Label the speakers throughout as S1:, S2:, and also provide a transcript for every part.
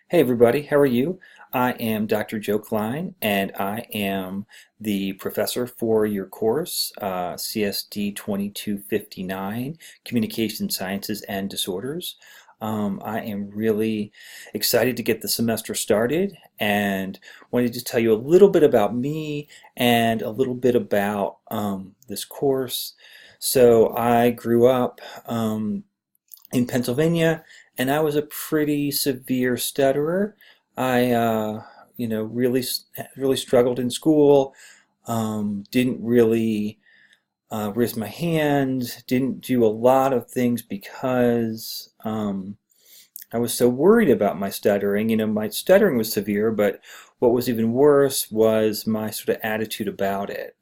S1: Hey everybody, how are you? I am Dr. Joe Klein, and I am the professor for your course, CSD 2259, Communication Sciences and Disorders. I am really excited to get the semester started and wanted to tell you a little bit about me and a little bit about this course. So I grew up in Pennsylvania, and I was a pretty severe stutterer. I, really struggled in school. Didn't really raise my hand. Didn't do a lot of things because I was so worried about my stuttering. My stuttering was severe, but what was even worse was my sort of attitude about it.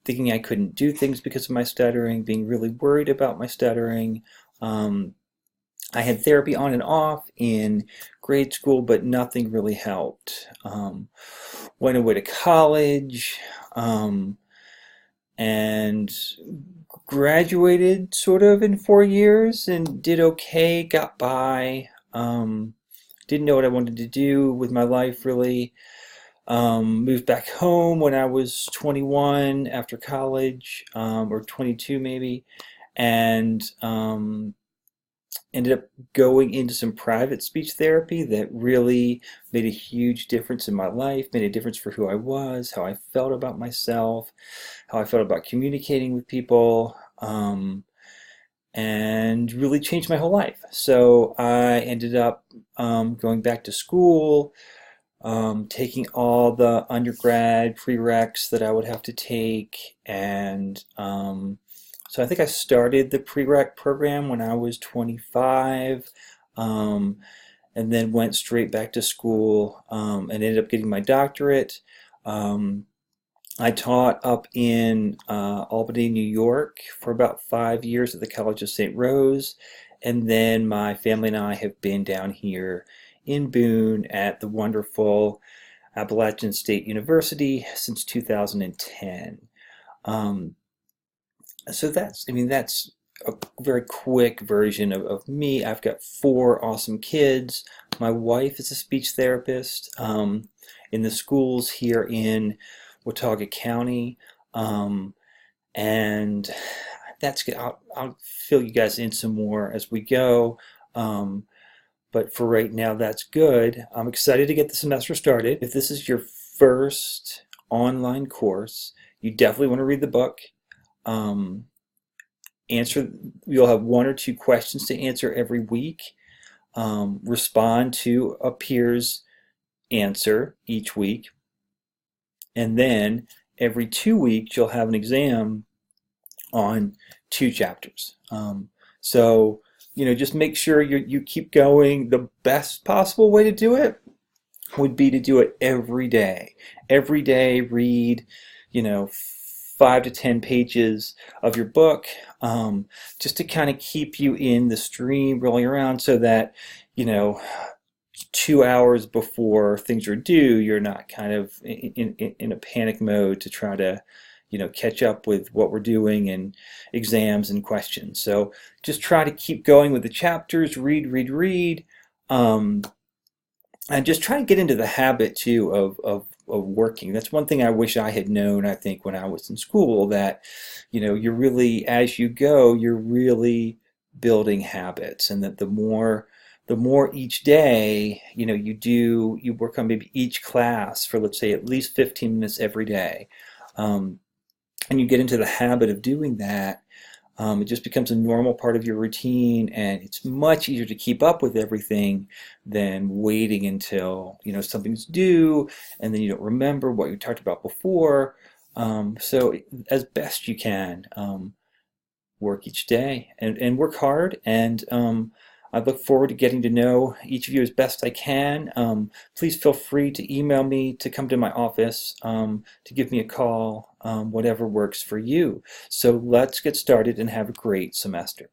S1: Thinking I couldn't do things because of my stuttering, being really worried about my stuttering. Um, I had therapy on and off in grade school, but nothing really helped. Went away to college and graduated sort of in 4 years and did okay, got by. Didn't know what I wanted to do with my life really. Moved back home when I was 21 after college, or 22 maybe, and ended up going into some private speech therapy that really made a huge difference in my life, made a difference for who I was, how I felt about myself, how I felt about communicating with people, and really changed my whole life. So I ended up going back to school, taking all the undergrad prereqs that I would have to take, and so I think I started the prereq program when I was 25, and then went straight back to school, and ended up getting my doctorate. Um, I taught up in Albany, New York for about 5 years at the College of St. Rose, and then my family and I have been down here in Boone at the wonderful Appalachian State University since 2010. Um, so that's a very quick version of me. I've got four awesome kids. My wife is a speech therapist in the schools here in Watauga County. Um, and that's good. I'll fill you guys in some more as we go. But for right now, that's good. I'm excited to get the semester started. If this is your first online course, you definitely want to read the book. Um, you'll have one or two questions to answer every week. Respond to a peer's answer each week. And then every 2 weeks, you'll have an exam on 2 chapters. So, just make sure you keep going. The best possible way to do it would be to do it every day. Every day, read, 5 to 10 pages of your book, just to kind of keep you in the stream rolling around so that, you know, 2 hours before things are due, you're not kind of in a panic mode to try to, catch up with what we're doing and exams and questions. So just try to keep going with the chapters, read, read, read. And just try to get into the habit too of working. That's one thing I wish I had known, I think, when I was in school, that, you're really, as you go, you're really building habits, and that the more each day, you work on maybe each class for, let's say, at least 15 minutes every day. And you get into the habit of doing that, it just becomes a normal part of your routine, and it's much easier to keep up with everything than waiting until something's due and then you don't remember what you talked about before. So as best you can, work each day and work hard, and I look forward to getting to know each of you as best I can. Please feel free to email me, to come to my office, to give me a call, whatever works for you. So let's get started and have a great semester.